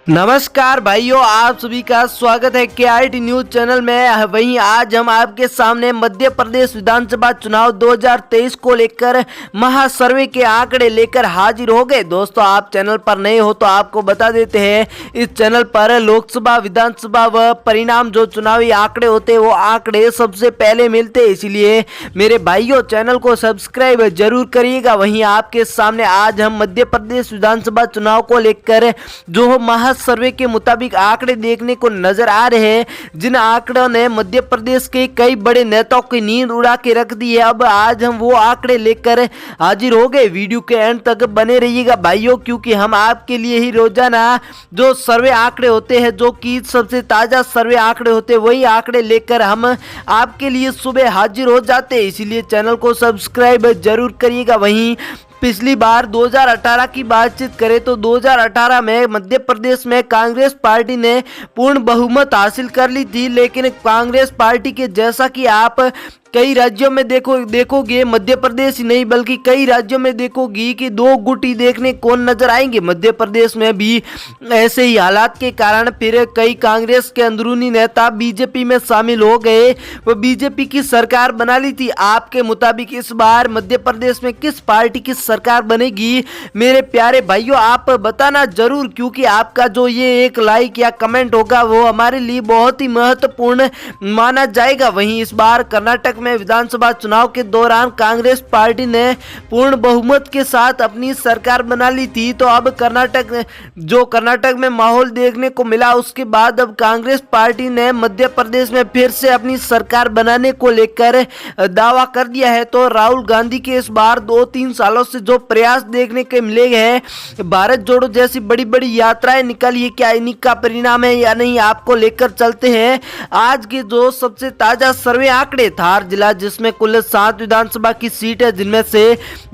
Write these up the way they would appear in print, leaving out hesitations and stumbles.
नमस्कार भाइयों, आप सभी का स्वागत है KRT न्यूज चैनल में। वहीं आज हम आपके सामने मध्य प्रदेश विधानसभा चुनाव 2023 को लेकर महासर्वे के आंकड़े लेकर हाजिर हो गए। दोस्तों, आप चैनल पर नए हो तो आपको बता देते हैं, इस चैनल पर लोकसभा, विधानसभा व परिणाम जो चुनावी आंकड़े होते हैं वो आंकड़े सबसे पहले मिलते हैं। इसलिए मेरे भाइयों, चैनल को सब्सक्राइब जरूर करिएगा। वहीं आपके सामने आज हम मध्य प्रदेश विधानसभा चुनाव को लेकर जो सर्वे के मुताबिक आंकड़े देखने को नजर आ रहे हैं, जिन आंकड़ों ने मध्य प्रदेश के कई बड़े नेताओं की नींद उड़ा के रख दी है। अब आज हम वो आंकड़े लेकर हाजिर हो गए। वीडियो के एंड तक बने रहिएगा भाइयों, क्योंकि हम आपके लिए ही रोजाना जो सर्वे आंकड़े होते हैं, जो कि सबसे ताजा सर्वे आंकड़े होते हैं, वही आंकड़े लेकर हम आपके लिए सुबह हाजिर हो जाते हैं। इसीलिए चैनल को सब्सक्राइब जरूर करिएगा। वहीं पिछली बार 2018 की बातचीत करें तो 2018 में मध्य प्रदेश में कांग्रेस पार्टी ने पूर्ण बहुमत हासिल कर ली थी, लेकिन कांग्रेस पार्टी के जैसा कि आप कई राज्यों में देखोगे, मध्य प्रदेश ही नहीं बल्कि कई राज्यों में देखोगी कि दो गुटी देखने कौन नजर आएंगे। मध्य प्रदेश में भी ऐसे ही हालात के कारण फिर कई कांग्रेस के अंदरूनी नेता बीजेपी में शामिल हो गए, वो बीजेपी की सरकार बना ली थी। आपके मुताबिक इस बार मध्य प्रदेश में किस पार्टी की सरकार बनेगी? मेरे प्यारे भाइयों, आप बताना जरूर, क्योंकि आपका जो ये एक लाइक या कमेंट होगा वो हमारे लिए बहुत ही महत्वपूर्ण माना जाएगा। वहीं इस बार कर्नाटक में विधानसभा चुनाव के दौरान कांग्रेस पार्टी ने पूर्ण बहुमत के साथ अपनी सरकार बना ली थी। तो अब कर्नाटक में माहौल देखने को मिला, उसके बाद अब कांग्रेस पार्टी ने मध्य प्रदेश में फिर से अपनी सरकार बनाने को लेकर दावा कर दिया है। तो राहुल गांधी के इस बार 2-3 सालों से जो प्रयास देखने के मिले हैं, भारत जोड़ो जैसी बड़ी बड़ी यात्राएं निकाली है, क्या इन्हीं का परिणाम है या नहीं, आपको लेकर चलते हैं आज के जो सबसे ताजा सर्वे आंकड़े। थार जिला, जिसमें कुल 7 विधानसभा की सीट है, जिनमें से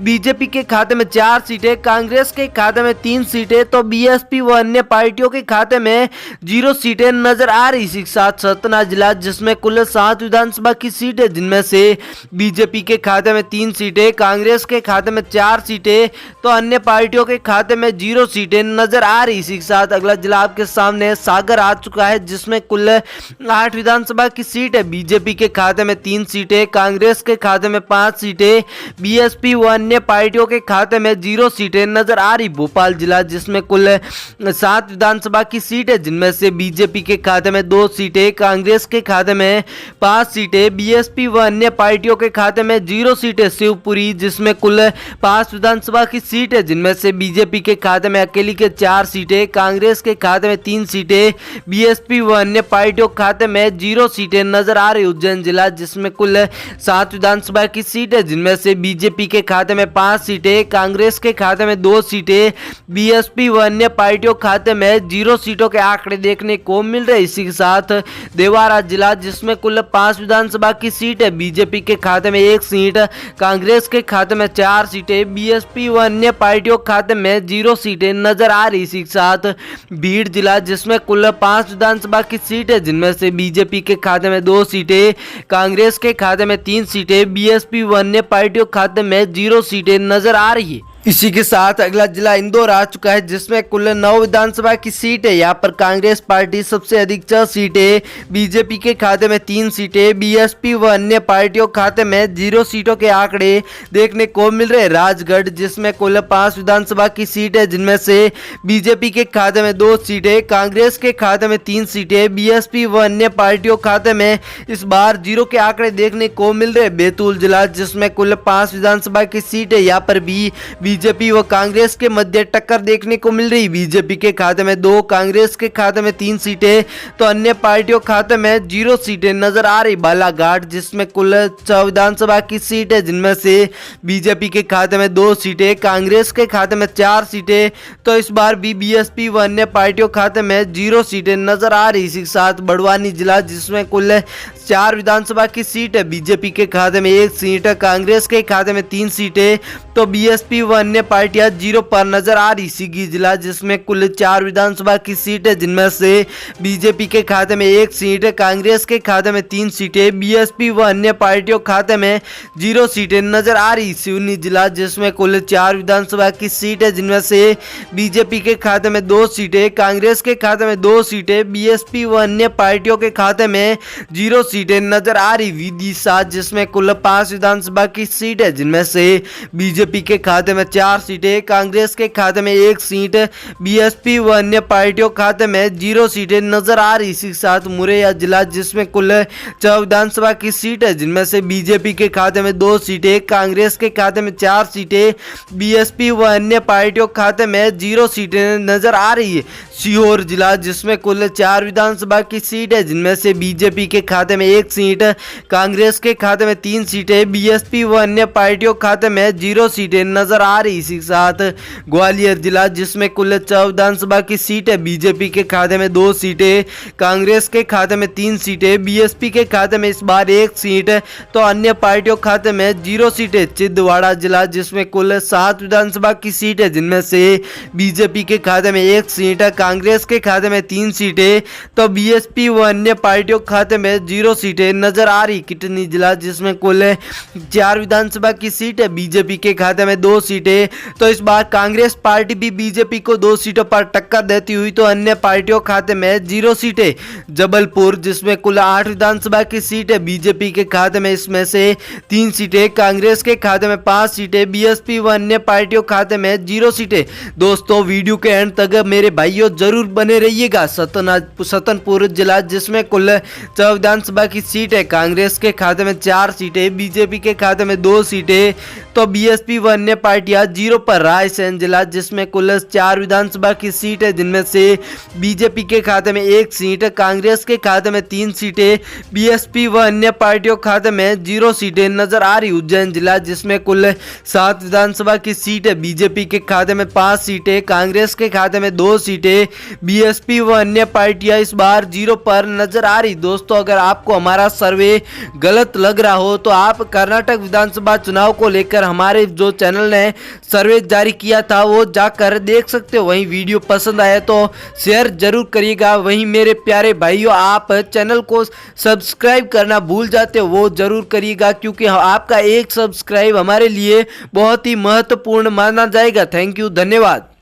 बीजेपी के खाते में 4 सीटें, कांग्रेस के खाते में 3 सीटें, तो बीएसपी व अन्य पार्टियों के खाते में 0 सीटें नजर आ रही। इसी के साथ सतना जिला, जिसमें कुल 7 विधानसभा की सीट है, जिनमें से बीजेपी के खाते में 3 सीटें, कांग्रेस के खाते में 4 सीटें, तो अन्य पार्टियों के खाते में 0 सीटें नजर आ रही। इसी के साथ अगला जिला आपके सामने सागर आ चुका है, जिसमें कुल 8 विधानसभा की सीट है, बीजेपी के खाते में 3 सीटें, कांग्रेस के खाते में 5 सीटें, बीएसपी व अन्य पार्टियों के खाते में 0 सीटें नजर आ रही। भोपाल जिला, जिसमें कुल 7 विधानसभा की सीट है, जिनमें से बीजेपी के खाते में 2 सीटें, कांग्रेस के खाते में 5 सीटें, बीएसपी व अन्य पार्टियों के खाते में 0 सीटें। शिवपुरी, जिसमें कुल 5 विधानसभा की सीट है, जिनमें से बीजेपी के खाते में अकेली के 4 सीटें, कांग्रेस के खाते में 3 सीटें, बीएसपी व अन्य पार्टियों के खाते में 0 सीटें नजर आ रही। उज्जैन जिला, जिसमें कुल 7 विधानसभा की सीट है, जिनमें से बीजेपी के खाते में 5 सीटें, कांग्रेस के खाते में 2 सीटें, बीएसपी व अन्य पार्टियों के खाते में 0 सीटों के आंकड़े देखने को मिल रहे। इसी के साथ देवारा जिला, जिसमें कुल 5 विधानसभा की सीट है, बीजेपी के खाते में 1 सीट, कांग्रेस के खाते में 4 सीटें, बीएसपी व अन्य पार्टियों के खाते में 0 सीटें नजर आ रही। इसी के साथ भीड़ जिला, जिसमें कुल 5 विधानसभा की सीट है, जिनमें से बीजेपी के खाते में 2 सीटें, कांग्रेस के खाते में 3 सीटें, बीएसपी व अन्य पार्टियों के खाते में 0 सीटें नजर आ रही है। इसी के साथ अगला जिला इंदौर आ चुका है, जिसमें कुल 9 विधानसभा की सीट है। यहाँ पर कांग्रेस पार्टी सबसे अधिक 6 सीटें, बीजेपी के खाते में 3 सीटें, बीएसपी व अन्य पार्टियों के खाते में 0 सीटों के आंकड़े देखने को मिल रहे। राजगढ़, जिसमें कुल 5 विधानसभा की सीट है, जिनमें से बीजेपी के खाते में 2 सीटें, कांग्रेस के खाते में 3 सीटें, बीएसपी व अन्य पार्टियों के खाते में इस बार 0 के आंकड़े देखने को मिल रहे। बैतूल जिला, जिसमें कुल 5 विधानसभा की सीट है, यहाँ पर भी बीजेपी व कांग्रेस के मध्य टक्कर देखने को मिल रही। बीजेपी के खाते में 2, कांग्रेस के खाते में 3 सीटें, तो अन्य पार्टियों के खाते में 0 सीटें नजर आ रही। बालाघाट, जिसमें कुल 6 विधानसभा की सीट है, जिनमें से बीजेपी के खाते में 2 सीटें, कांग्रेस के खाते में 4 सीटें, तो इस बार भी बीएसपी व अन्य पार्टियों के खाते में 0 सीटें नजर आ रही। इसी के साथ बड़वानी जिला, जिसमें कुल 4 विधानसभा की सीट है, बीजेपी के खाते में 1 सीट है, कांग्रेस के खाते में 3 सीटें, तो बीएसपी व अन्य पार्टियां 0 पर नजर आ रही। सीगी जिला जिसमें कुल 4 विधानसभा की सीट है, जिनमें से बीजेपी के खाते में 1 सीट है, कांग्रेस के खाते में 3 सीटें, बीएसपी व अन्य पार्टियों खाते में 0 सीटें नजर आ रही। सिवनी जिला जिसमें कुल 4 विधानसभा की सीट है, जिनमें से बीजेपी के खाते में 2 सीटें, कांग्रेस के खाते में 2 सीटें, बीएसपी व अन्य पार्टियों के खाते में 0 सीटें नजर आ रही। विदिशा जिसमें कुल 5 विधानसभा की सीट है, जिनमें से बीजेपी के खाते में 4 सीटें, कांग्रेस के खाते में 1 सीट, बीएसपी व अन्य पार्टियों खाते में 0 सीटें नजर आ रही। इसी के साथ मुरैया जिला जिसमें कुल 6 विधानसभा की सीट है, जिनमें से बीजेपी के खाते में 2 सीटें, कांग्रेस के खाते में 4 सीटें, बीएसपी व अन्य पार्टियों खाते में 0 सीटें नजर आ रही है। सीहोर जिला जिसमें कुल 4 विधानसभा की सीट है, जिनमें से बीजेपी के खाते में 1 सीट, कांग्रेस के खाते में 3 सीटें, बीएसपी व अन्य पार्टियों खाते में 0 सीटें नजर आ रही। इसी के साथ ग्वालियर जिला जिसमें कुल 4 विधानसभा की सीट है, बीजेपी के खाते में 2 सीटें, कांग्रेस के खाते में 3 सीटें, बीएसपी के खाते में इस बार 1 सीट, तो अन्य पार्टियों खाते में 0 सीटें। छिंदवाड़ा जिला जिसमें कुल 7 विधानसभा की सीट है, जिनमें से बीजेपी के खाते में 1 सीट, कांग्रेस के खाते में 3 सीटें, तो बीएसपी व अन्य पार्टियों खाते में 0 सीटें नजर आ रही। किटनी जिला जिसमें कुल 4 विधानसभा की सीट है, बीजेपी के खाते में 2 सीटें, तो इस बार कांग्रेस पार्टी भी बीजेपी को 2 सीटों पर टक्कर देती हुई, तो अन्य पार्टियों खाते में 0 सीटें। जबलपुर जिसमें कुल 8 विधानसभा की सीट है, बीजेपी के खाते में इसमें से 3 सीटें, कांग्रेस के खाते में 5 सीटें, बीएसपी व अन्य पार्टियों खाते में 0 सीटें। दोस्तों वीडियो के एंड तक मेरे भाइयों जरूर बने रहिएगा। सतनपुर जिला जिसमें कुल 4 विधानसभा की सीट है, कांग्रेस के खाते में 4 सीटें, बीजेपी के खाते में 2 सीटें, तो बीएसपी व अन्य पार्टियां 0 पर। रायसेन जिला जिसमें कुल 4 विधानसभा की सीट है, जिनमें से बीजेपी के खाते में 1 सीट, कांग्रेस के खाते में 3 सीटें, बीएसपी व अन्य पार्टियों खाते में 0 सीटें नजर आ रही। उज्जैन जिला जिसमें कुल 7 विधानसभा की सीट है, बीजेपी के खाते में 5 सीटें, कांग्रेस के खाते में 2 सीटें, बीएसपी व अन्य पार्टियां इस बार 0 पर नजर आ रही। दोस्तों अगर आपको हमारा सर्वे गलत लग रहा हो तो आप कर्नाटक विधानसभा चुनाव को लेकर हमारे जो चैनल ने सर्वे जारी किया था वो जाकर देख सकते हो। वहीं वीडियो पसंद आया तो शेयर जरूर करिएगा। वहीं मेरे प्यारे भाइयों आप चैनल को सब्सक्राइब करना भूल जाते हो वो जरूर करिएगा, क्योंकि आपका एक सब्सक्राइब हमारे लिए बहुत ही महत्वपूर्ण माना जाएगा। थैंक यू, धन्यवाद।